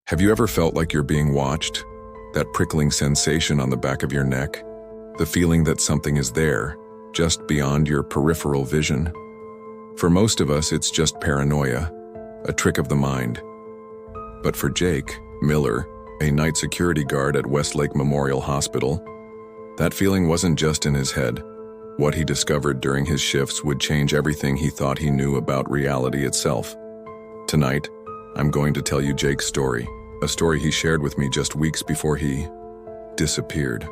Have you ever felt like you're being watched? That prickling sensation on the back of your neck? The feeling that something is there, just beyond your peripheral vision? For most of us, it's just paranoia, a trick of the mind. But for Jake Miller, a night security guard at Westlake Memorial Hospital, that feeling wasn't just in his head. What he discovered during his shifts would change everything he thought he knew about reality itself. Tonight, I'm going to tell you Jake's story, a story he shared with me just weeks before he disappeared.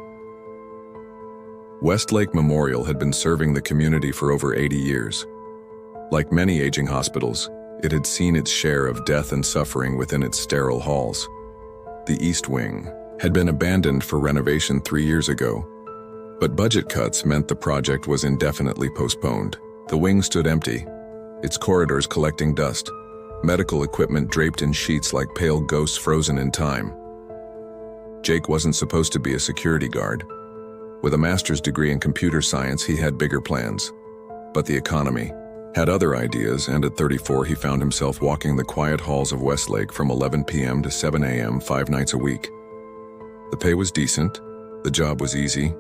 Westlake Memorial had been serving the community for over 80 years. Like many aging hospitals, it had seen its share of death and suffering within its sterile halls. The East Wing had been abandoned for renovation 3 years ago, but budget cuts meant the project was indefinitely postponed. The wing stood empty, its corridors collecting dust, medical equipment draped in sheets like pale ghosts frozen in time. Jake wasn't supposed to be a security guard. With a master's degree in computer science, he had bigger plans. But the economy had other ideas, and at 34 he found himself walking the quiet halls of Westlake from 11 p.m. to 7 a.m. 5 nights a week. The pay was decent, the job was easy,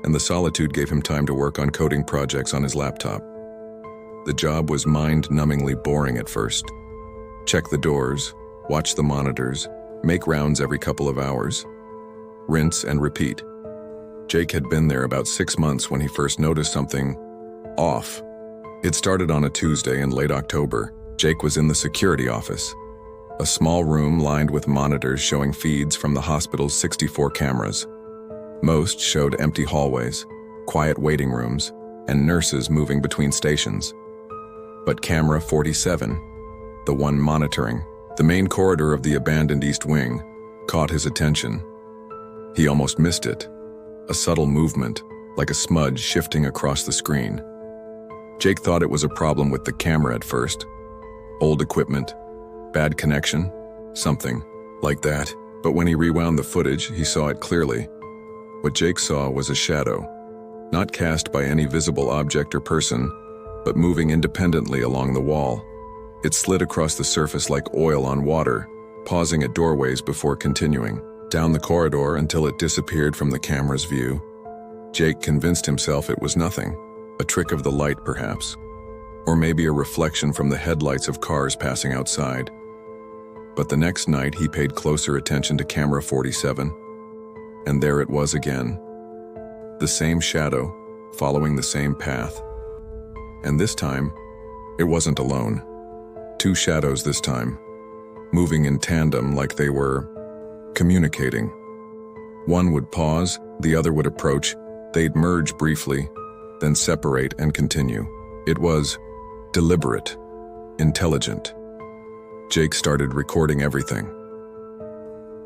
and the solitude gave him time to work on coding projects on his laptop. The job was mind-numbingly boring at first. Check the doors, watch the monitors, make rounds every couple of hours. Rinse and repeat. Jake had been there about 6 months when he first noticed something off. It started on a Tuesday in late October. Jake was in the security office, a small room lined with monitors showing feeds from the hospital's 64 cameras. Most showed empty hallways, quiet waiting rooms, and nurses moving between stations. But camera 47, the one monitoring the main corridor of the abandoned East Wing, caught his attention. He almost missed it, a subtle movement, like a smudge shifting across the screen. Jake thought it was a problem with the camera at first. Old equipment, bad connection, something like that. But when he rewound the footage, he saw it clearly. What Jake saw was a shadow, not cast by any visible object or person, but moving independently along the wall. It slid across the surface like oil on water, pausing at doorways before continuing down the corridor until it disappeared from the camera's view. Jake convinced himself it was nothing, a trick of the light perhaps, or maybe a reflection from the headlights of cars passing outside. But the next night he paid closer attention to camera 47, and there it was again. The same shadow, following the same path. And this time, it wasn't alone. 2 shadows this time, moving in tandem like they were communicating. One would pause, the other would approach. They'd merge briefly, then separate and continue. It was deliberate, intelligent. Jake started recording everything.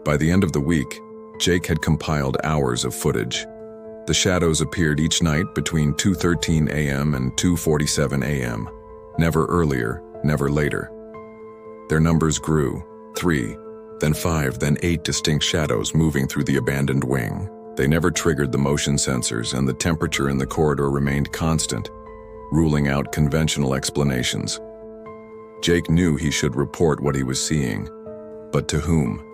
By the end of the week, Jake had compiled hours of footage. The shadows appeared each night between 2:13 a.m. and 2:47 a.m. Never earlier, never later. Their numbers grew, 3, then 5, then 8 distinct shadows moving through the abandoned wing. They never triggered the motion sensors, and the temperature in the corridor remained constant, ruling out conventional explanations. Jake knew he should report what he was seeing, but to whom?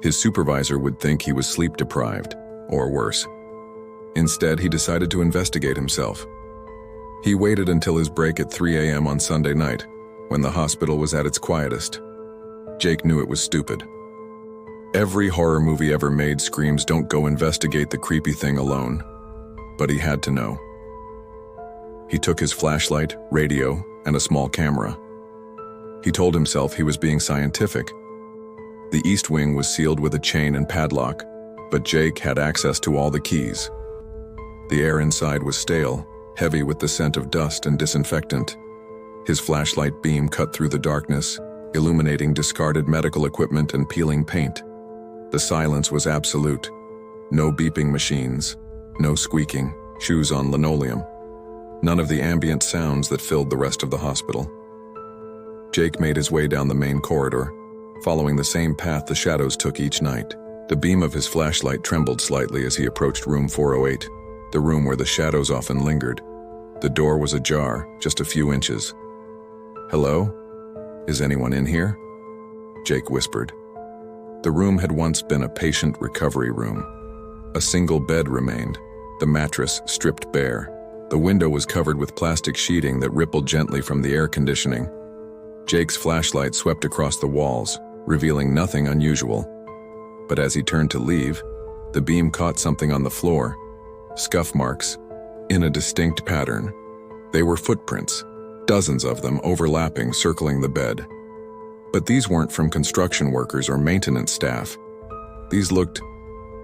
His supervisor would think he was sleep-deprived, or worse. Instead, he decided to investigate himself. He waited until his break at 3 a.m. on Sunday night, when the hospital was at its quietest. Jake knew it was stupid. Every horror movie ever made screams don't go investigate the creepy thing alone. But he had to know. He took his flashlight, radio, and a small camera. He told himself he was being scientific. The East Wing was sealed with a chain and padlock, but Jake had access to all the keys. The air inside was stale, heavy with the scent of dust and disinfectant. His flashlight beam cut through the darkness, illuminating discarded medical equipment and peeling paint. The silence was absolute. No beeping machines, no squeaking, shoes on linoleum. None of the ambient sounds that filled the rest of the hospital. Jake made his way down the main corridor, following the same path the shadows took each night. The beam of his flashlight trembled slightly as he approached room 408, the room where the shadows often lingered. The door was ajar, just a few inches. "Hello? Is anyone in here?" Jake whispered. The room had once been a patient recovery room. A single bed remained, the mattress stripped bare. The window was covered with plastic sheeting that rippled gently from the air conditioning. Jake's flashlight swept across the walls, revealing nothing unusual. But as he turned to leave, the beam caught something on the floor. Scuff marks, in a distinct pattern. They were footprints, dozens of them overlapping, circling the bed. But these weren't from construction workers or maintenance staff. These looked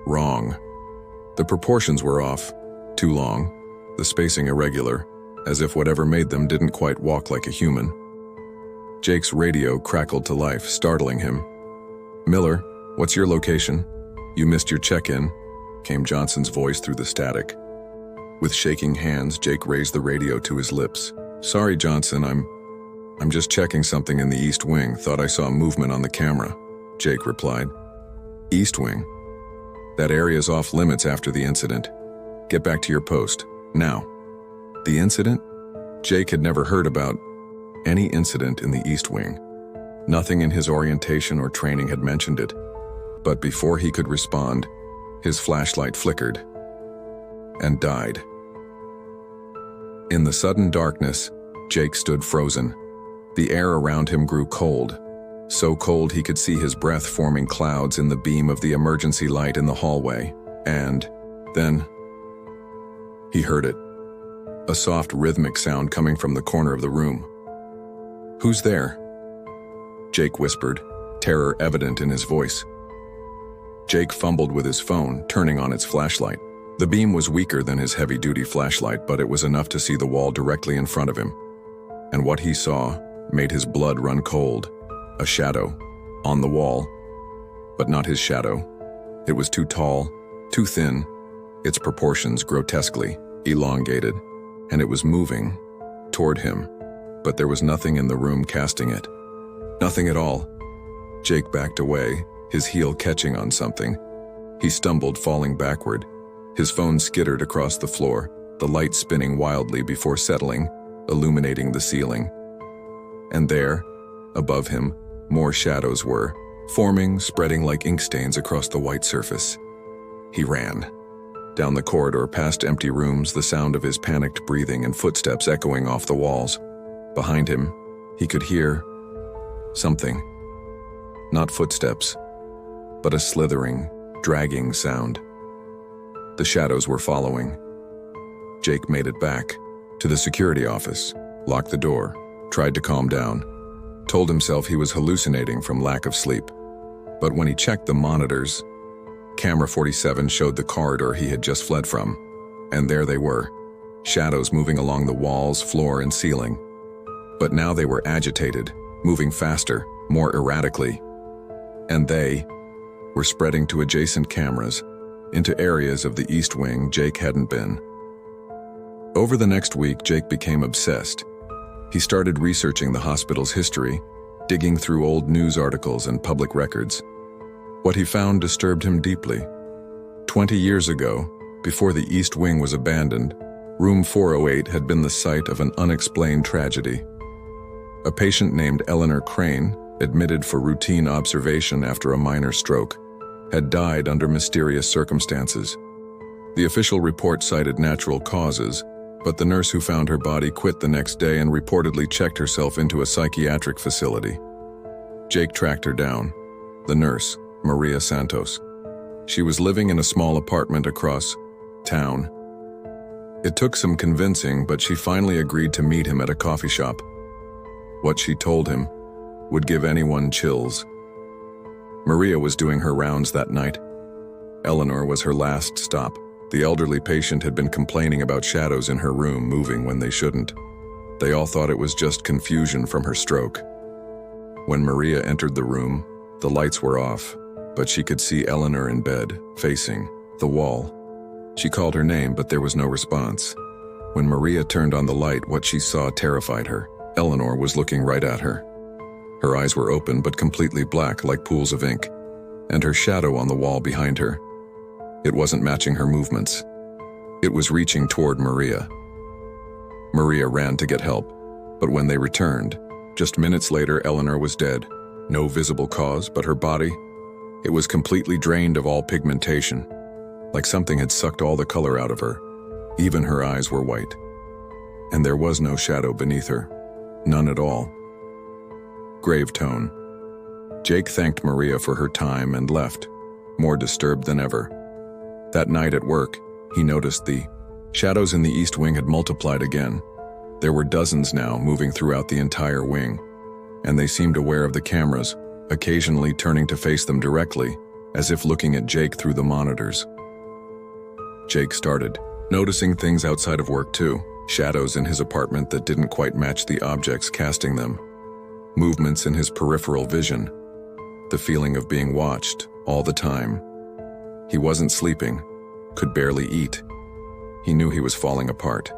wrong. The proportions were off, too long, the spacing irregular, as if whatever made them didn't quite walk like a human. Jake's radio crackled to life, startling him. "Miller, what's your location? You missed your check-in," came Johnson's voice through the static. With shaking hands, Jake raised the radio to his lips. "Sorry, Johnson, I'm just checking something in the East Wing. Thought I saw movement on the camera," Jake replied. "East Wing? That area's off limits after the incident. Get back to your post, now." The incident? Jake had never heard about any incident in the East Wing. Nothing in his orientation or training had mentioned it. But before he could respond, his flashlight flickered and died. In the sudden darkness, Jake stood frozen. The air around him grew cold, so cold he could see his breath forming clouds in the beam of the emergency light in the hallway. And then he heard it, a soft rhythmic sound coming from the corner of the room. "Who's there?" Jake whispered, terror evident in his voice. Jake fumbled with his phone, turning on its flashlight. The beam was weaker than his heavy-duty flashlight, but it was enough to see the wall directly in front of him. And what he saw made his blood run cold. A shadow, on the wall. But not his shadow. It was too tall, too thin, its proportions grotesquely elongated, and it was moving toward him. But there was nothing in the room casting it. Nothing at all. Jake backed away, his heel catching on something. He stumbled, falling backward. His phone skittered across the floor, the light spinning wildly before settling, illuminating the ceiling. And there, above him, more shadows were, forming, spreading like ink stains across the white surface. He ran. Down the corridor, past empty rooms, the sound of his panicked breathing and footsteps echoing off the walls. Behind him, he could hear something. Not footsteps, but a slithering, dragging sound. The shadows were following. Jake made it back to the security office, locked the door, tried to calm down, told himself he was hallucinating from lack of sleep. But when he checked the monitors, camera 47 showed the corridor he had just fled from, and there they were, shadows moving along the walls, floor, and ceiling. But now they were agitated, moving faster, more erratically. And they were spreading to adjacent cameras, into areas of the East Wing Jake hadn't been. Over the next week, Jake became obsessed. He started researching the hospital's history, digging through old news articles and public records. What he found disturbed him deeply. 20 years ago, before the East Wing was abandoned, Room 408 had been the site of an unexplained tragedy. A patient named Eleanor Crane, admitted for routine observation after a minor stroke, had died under mysterious circumstances. The official report cited natural causes, but the nurse who found her body quit the next day and reportedly checked herself into a psychiatric facility. Jake tracked her down. The nurse, Maria Santos. She was living in a small apartment across town. It took some convincing, but she finally agreed to meet him at a coffee shop. What she told him would give anyone chills. Maria was doing her rounds that night. Eleanor was her last stop. The elderly patient had been complaining about shadows in her room moving when they shouldn't. They all thought it was just confusion from her stroke. When Maria entered the room, the lights were off, but she could see Eleanor in bed, facing the wall. She called her name, but there was no response. When Maria turned on the light, what she saw terrified her. Eleanor was looking right at her. Her eyes were open but completely black like pools of ink, and her shadow on the wall behind her. It wasn't matching her movements. It was reaching toward Maria. Maria ran to get help, but when they returned, just minutes later, Eleanor was dead. No visible cause, but her body, It was completely drained of all pigmentation, like something had sucked all the color out of her. Even her eyes were white. And there was no shadow beneath her. None at all. Grave tone. Jake thanked Maria for her time and left, more disturbed than ever. That night at work, he noticed the shadows in the east wing had multiplied again. There were dozens now moving throughout the entire wing, and they seemed aware of the cameras, occasionally turning to face them directly, as if looking at Jake through the monitors. Jake started noticing things outside of work too, shadows in his apartment that didn't quite match the objects casting them, movements in his peripheral vision, the feeling of being watched all the time. He wasn't sleeping, could barely eat. He knew he was falling apart.